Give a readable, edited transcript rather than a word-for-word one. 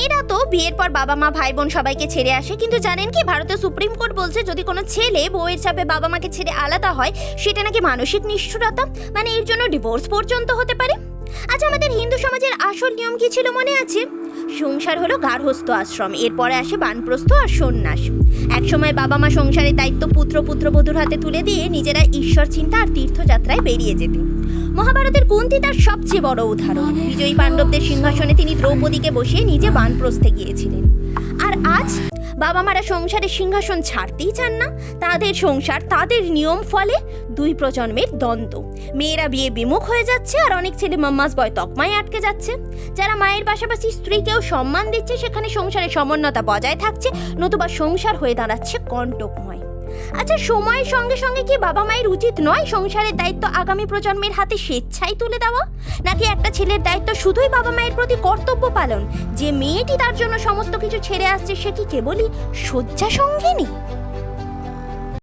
এরা তো বিয়ের পর বাবা মা ভাই বোন সবাইকে ছেড়ে আসে, কিন্তু জানেন কি ভারতের সুপ্রিম কোর্ট বলছে যদি কোনো ছেলে বউয়ের চাপে বাবা মাকে ছেড়ে আলাদা হয় সেটা নাকি মানসিক নিষ্ঠুরতা, মানে এর জন্য ডিভোর্স পর্যন্ত হতে পারে। আচ্ছা, আমাদের হিন্দু সমাজের আসল নিয়ম কি ছিল মনে আছে? সংসার হলো গার্হস্থ আশ্রম, এরপরে আসে বানপ্রস্থ আর সন্ন্যাস। একসময় বাবা মা সংসারের দায়িত্ব পুত্রবধূর হাতে তুলে দিয়ে নিজেরা ঈশ্বর চিন্তা আর তীর্থযাত্রায় বেরিয়ে যেতেন। মহাভারতের কুন্তি তার সবচেয়ে বড় উদাহরণ। বিজয়ী পাণ্ডবদের সিংহাসনে তিনি দ্রৌপদীকে বসিয়ে নিজে বানপ্রস্থে গিয়েছিলেন। আর আজ বাবা মারা সংসারের সিংহাসন ছাড়তেই চান না। তাদের সংসার, তাদের নিয়ম, ফলে দুই প্রজন্মের দ্বন্দ্ব। মেয়েরা বিয়ে বিমুখ হয়ে যাচ্ছে আর অনেক ছেলে মাম্মাস বয় তকমায় আটকে যাচ্ছে। যারা মায়ের পাশাপাশি স্ত্রীকেও সম্মান দিচ্ছে সেখানে সংসারের সমন্বয়তা বজায় থাকছে, নতুবা সংসার হয়ে দাঁড়াচ্ছে কণ্টকময়। আচ্ছা, সময়ের সঙ্গে সঙ্গে কি বাবা মায়ের উচিত নয় সংসারের দায়িত্ব আগামী প্রজন্মের হাতে স্বেচ্ছায় তুলে দেওয়া? নাকি একটা ছেলের দায়িত্ব শুধুই বাবা মায়ের প্রতি কর্তব্য পালন? যে মেয়েটি তার জন্য সমস্ত কিছু ছেড়ে আসছে সে কি কেবলই শয্যা সঙ্গিনী?